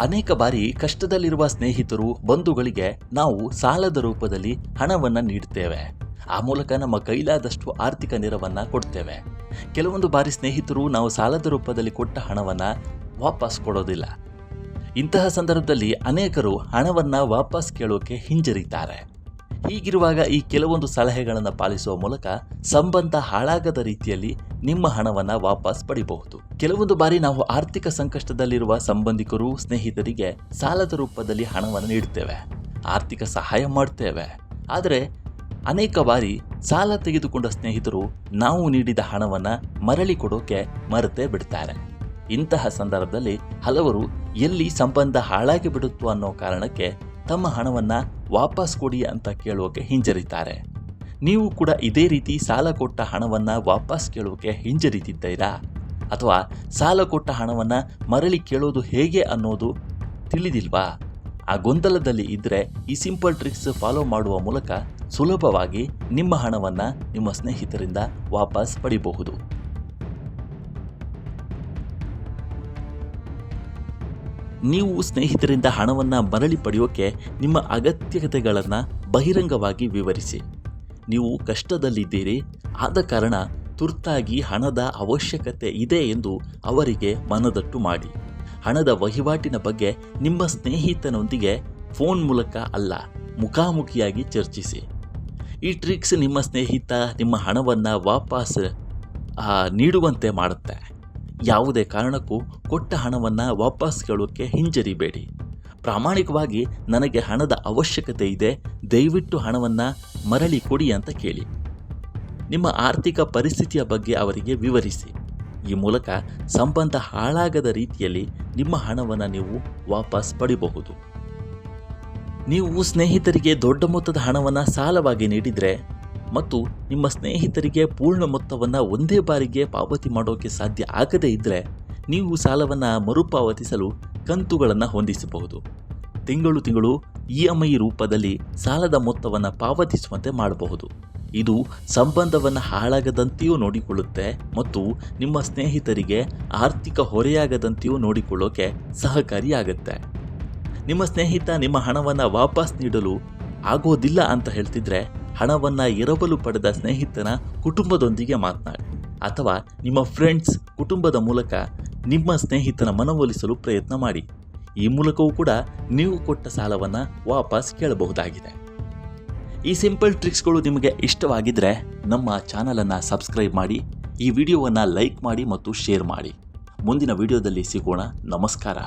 ಅನೇಕ ಬಾರಿ ಕಷ್ಟದಲ್ಲಿರುವ ಸ್ನೇಹಿತರು ಬಂಧುಗಳಿಗೆ ನಾವು ಸಾಲದ ರೂಪದಲ್ಲಿ ಹಣವನ್ನು ನೀಡುತ್ತೇವೆ. ಆ ಮೂಲಕ ನಮ್ಮ ಕೈಲಾದಷ್ಟು ಆರ್ಥಿಕ ನೆರವನ್ನು ಕೊಡ್ತೇವೆ. ಕೆಲವೊಂದು ಬಾರಿ ಸ್ನೇಹಿತರು ನಾವು ಸಾಲದ ರೂಪದಲ್ಲಿ ಕೊಟ್ಟ ಹಣವನ್ನು ವಾಪಸ್ ಕೊಡೋದಿಲ್ಲ. ಇಂತಹ ಸಂದರ್ಭದಲ್ಲಿ ಅನೇಕರು ಹಣವನ್ನು ವಾಪಸ್ ಕೇಳೋಕೆ ಹಿಂಜರಿತಾರೆ. ಹೀಗಿರುವಾಗ ಈ ಕೆಲವೊಂದು ಸಲಹೆಗಳನ್ನು ಪಾಲಿಸುವ ಮೂಲಕ ಸಂಬಂಧ ಹಾಳಾಗದ ರೀತಿಯಲ್ಲಿ ನಿಮ್ಮ ಹಣವನ್ನು ವಾಪಸ್ ಪಡಿಬಹುದು. ಕೆಲವೊಂದು ಬಾರಿ ನಾವು ಆರ್ಥಿಕ ಸಂಕಷ್ಟದಲ್ಲಿರುವ ಸಂಬಂಧಿಕರು ಸ್ನೇಹಿತರಿಗೆ ಸಾಲದ ರೂಪದಲ್ಲಿ ಹಣವನ್ನು ನೀಡುತ್ತೇವೆ, ಆರ್ಥಿಕ ಸಹಾಯ ಮಾಡ್ತೇವೆ. ಆದರೆ ಅನೇಕ ಬಾರಿ ಸಾಲ ತೆಗೆದುಕೊಂಡ ಸ್ನೇಹಿತರು ನಾವು ನೀಡಿದ ಹಣವನ್ನು ಮರಳಿ ಕೊಡೋಕೆ ಮರೆತೇ ಬಿಡ್ತಾರೆ. ಇಂತಹ ಸಂದರ್ಭದಲ್ಲಿ ಹಲವರು ಎಲ್ಲಿ ಸಂಬಂಧ ಹಾಳಾಗಿ ಬಿಡುತ್ತೋ ಅನ್ನೋ ಕಾರಣಕ್ಕೆ ತಮ್ಮ ಹಣವನ್ನು ವಾಪಸ್ ಕೊಡಿ ಅಂತ ಕೇಳೋಕೆ ಹಿಂಜರಿತಾರೆ. ನೀವು ಕೂಡ ಇದೇ ರೀತಿ ಸಾಲ ಕೊಟ್ಟ ಹಣವನ್ನು ವಾಪಸ್ ಕೇಳೋಕೆ ಹಿಂಜರಿತಿದ್ದೀರಾ? ಅಥವಾ ಸಾಲ ಕೊಟ್ಟ ಹಣವನ್ನು ಮರಳಿ ಕೇಳೋದು ಹೇಗೆ ಅನ್ನೋದು ತಿಳಿದಿಲ್ವಾ? ಆ ಗೊಂದಲದಲ್ಲಿ ಇದ್ದರೆ ಈ ಸಿಂಪಲ್ ಟ್ರಿಕ್ಸ್ ಫಾಲೋ ಮಾಡುವ ಮೂಲಕ ಸುಲಭವಾಗಿ ನಿಮ್ಮ ಹಣವನ್ನು ನಿಮ್ಮ ಸ್ನೇಹಿತರಿಂದ ವಾಪಸ್ ಪಡಿಬಹುದು. ನೀವು ಸ್ನೇಹಿತರಿಂದ ಹಣವನ್ನು ಮರಳಿ ಪಡೆಯೋಕೆ ನಿಮ್ಮ ಅಗತ್ಯತೆಗಳನ್ನು ಬಹಿರಂಗವಾಗಿ ವಿವರಿಸಿ. ನೀವು ಕಷ್ಟದಲ್ಲಿದ್ದೀರಿ, ಆದ ಕಾರಣ ತುರ್ತಾಗಿ ಹಣದ ಅವಶ್ಯಕತೆ ಇದೆ ಎಂದು ಅವರಿಗೆ ಮನದಟ್ಟು ಮಾಡಿ. ಹಣದ ವಹಿವಾಟಿನ ಬಗ್ಗೆ ನಿಮ್ಮ ಸ್ನೇಹಿತನೊಂದಿಗೆ ಫೋನ್ ಮೂಲಕ ಅಲ್ಲ, ಮುಖಾಮುಖಿಯಾಗಿ ಚರ್ಚಿಸಿ. ಈ ಟ್ರಿಕ್ಸ್ ನಿಮ್ಮ ಸ್ನೇಹಿತ ನಿಮ್ಮ ಹಣವನ್ನು ವಾಪಸ್ ನೀಡುವಂತೆ ಮಾಡುತ್ತೆ. ಯಾವುದೇ ಕಾರಣಕ್ಕೂ ಕೊಟ್ಟ ಹಣವನ್ನು ವಾಪಸ್ ಕೇಳೋಕ್ಕೆ ಹಿಂಜರಿಬೇಡಿ. ಪ್ರಾಮಾಣಿಕವಾಗಿ ನನಗೆ ಹಣದ ಅವಶ್ಯಕತೆ ಇದೆ, ದಯವಿಟ್ಟು ಹಣವನ್ನು ಮರಳಿ ಕೊಡಿ ಅಂತ ಕೇಳಿ. ನಿಮ್ಮ ಆರ್ಥಿಕ ಪರಿಸ್ಥಿತಿಯ ಬಗ್ಗೆ ಅವರಿಗೆ ವಿವರಿಸಿ. ಈ ಮೂಲಕ ಸಂಬಂಧ ಹಾಳಾಗದ ರೀತಿಯಲ್ಲಿ ನಿಮ್ಮ ಹಣವನ್ನು ನೀವು ವಾಪಸ್ ಪಡಿಬಹುದು. ನೀವು ಸ್ನೇಹಿತರಿಗೆ ದೊಡ್ಡ ಮೊತ್ತದ ಹಣವನ್ನು ಸಾಲವಾಗಿ ನೀಡಿದರೆ ಮತ್ತು ನಿಮ್ಮ ಸ್ನೇಹಿತರಿಗೆ ಪೂರ್ಣ ಮೊತ್ತವನ್ನು ಒಂದೇ ಬಾರಿಗೆ ಪಾವತಿ ಮಾಡೋಕ್ಕೆ ಸಾಧ್ಯ ಆಗದೇ ಇದ್ದರೆ ನೀವು ಸಾಲವನ್ನು ಮರುಪಾವತಿಸಲು ಕಂತುಗಳನ್ನು ಹೊಂದಿಸಬಹುದು. ತಿಂಗಳು EMI ರೂಪದಲ್ಲಿ ಸಾಲದ ಮೊತ್ತವನ್ನು ಪಾವತಿಸುವಂತೆ ಮಾಡಬಹುದು. ಇದು ಸಂಬಂಧವನ್ನು ಹಾಳಾಗದಂತೆಯೂ ನೋಡಿಕೊಳ್ಳುತ್ತೆ ಮತ್ತು ನಿಮ್ಮ ಸ್ನೇಹಿತರಿಗೆ ಆರ್ಥಿಕ ಹೊರೆಯಾಗದಂತೆಯೂ ನೋಡಿಕೊಳ್ಳೋಕೆ ಸಹಕಾರಿಯಾಗುತ್ತೆ. ನಿಮ್ಮ ಸ್ನೇಹಿತ ನಿಮ್ಮ ಹಣವನ್ನು ವಾಪಸ್ ನೀಡಲು ಆಗೋದಿಲ್ಲ ಅಂತ ಹೇಳ್ತಿದ್ರೆ ಹಣವನ್ನು ಎರವಲು ಪಡೆದ ಸ್ನೇಹಿತನ ಕುಟುಂಬದೊಂದಿಗೆ ಮಾತನಾಡಿ, ಅಥವಾ ನಿಮ್ಮ ಫ್ರೆಂಡ್ಸ್ ಕುಟುಂಬದ ಮೂಲಕ ನಿಮ್ಮ ಸ್ನೇಹಿತನ ಮನವೊಲಿಸಲು ಪ್ರಯತ್ನ ಮಾಡಿ. ಈ ಮೂಲಕವೂ ಕೂಡ ನೀವು ಕೊಟ್ಟ ಸಾಲವನ್ನು ವಾಪಸ್ ಕೇಳಬಹುದಾಗಿದೆ. ಈ ಸಿಂಪಲ್ ಟ್ರಿಕ್ಸ್ಗಳು ನಿಮಗೆ ಇಷ್ಟವಾಗಿದ್ದರೆ ನಮ್ಮ ಚಾನಲನ್ನು ಸಬ್ಸ್ಕ್ರೈಬ್ ಮಾಡಿ, ಈ ವಿಡಿಯೋವನ್ನು ಲೈಕ್ ಮಾಡಿ ಮತ್ತು ಶೇರ್ ಮಾಡಿ. ಮುಂದಿನ ವಿಡಿಯೋದಲ್ಲಿ ಸಿಗೋಣ. ನಮಸ್ಕಾರ.